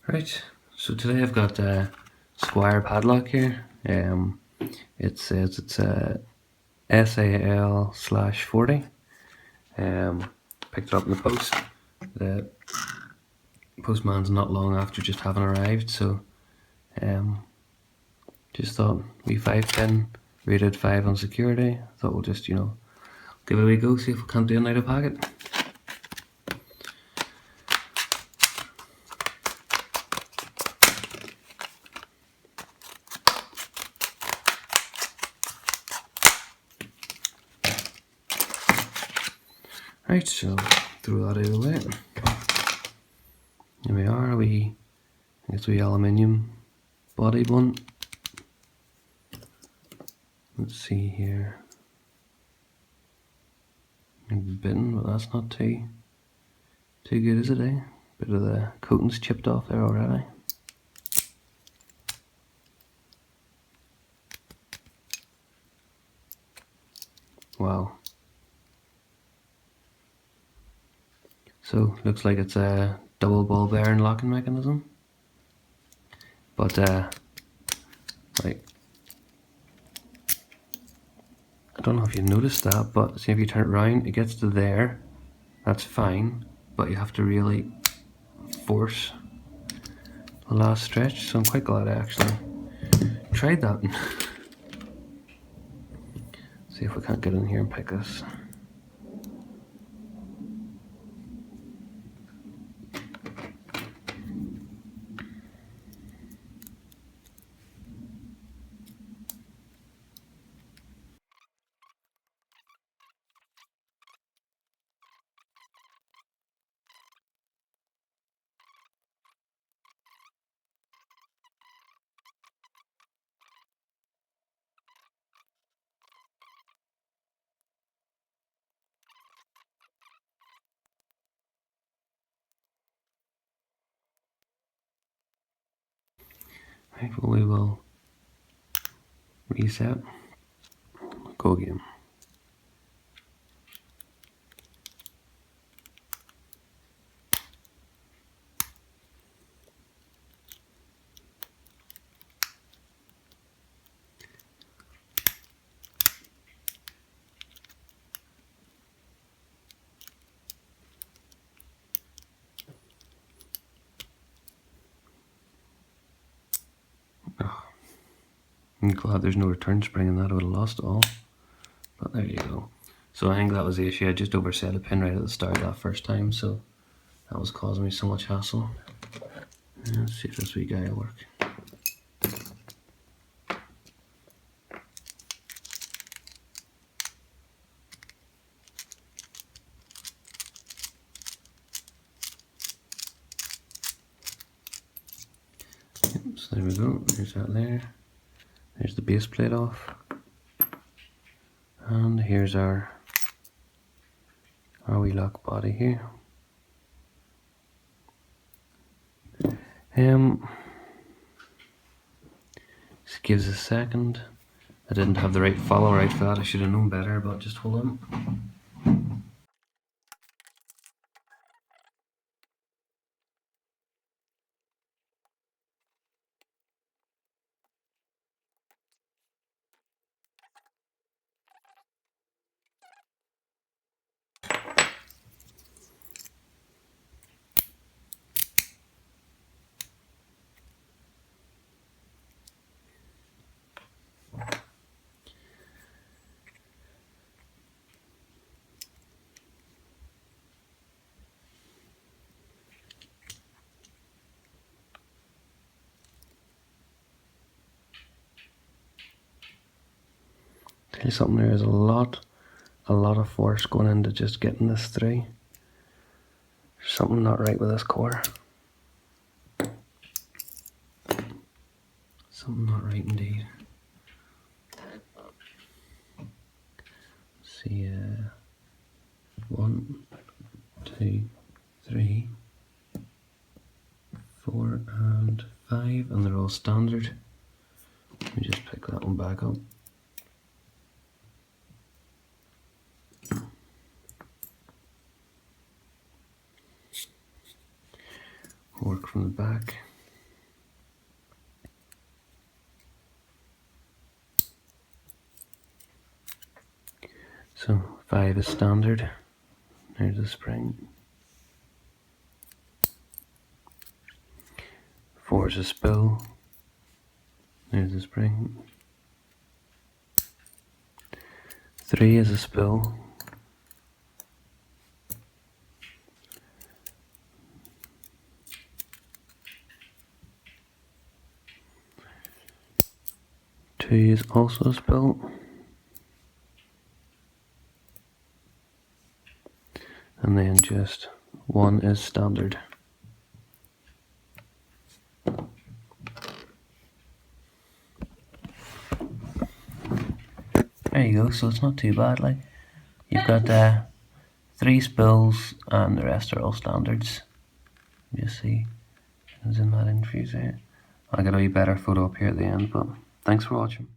Right, so today I've got Squire Padlock here. It says it's a SAL/40. Picked it up in the post. The postman's not long after just having arrived, so just thought we 510 rated 5 on security. Thought we'll just give it a wee go, see if we can't do a night of packet. Right, so throw that out of the way. Here we are, I guess we aluminium bodied one. Let's see here. Bitten, but that's not too good, is it, eh? Bit of the coating's chipped off there already. Wow. So looks like it's a double ball bearing locking mechanism. But like, I don't know if you noticed that, but see if you turn it around, it gets to there. That's fine, but you have to really force the last stretch. So I'm quite glad I actually tried that. See if we can't get in here and pick this. Right, well, we will reset, go again. I'm glad there's no return spring in that, I would have lost it all. But there you go. So I think that was the issue. I just overset a pin right at the start that first time, so that was causing me so much hassle. Let's see if this wee guy will work. Yep, so there we go. There's that there. There's the base plate off. And here's our wee lock body here. Just gives a second. I didn't have the right follow right for that. I should have known better, but just hold on. Tell you something, there is a lot of force going into just getting this through. There's something not right with this core. Something not right indeed. Let's see, 1, 2, 3, 4 and 5, and they're all standard. Let me just pick that one back up. Work from the back. So 5 is standard. There's the spring. 4 is a spill. There's the spring. 3 is a spill. 2 is also a spill. And then just 1 is standard. There you go, so it's not too bad. Like, you've got 3 spills and the rest are all standards. You see, zoom that in for you. I got a wee better photo up here at the end, but thanks for watching.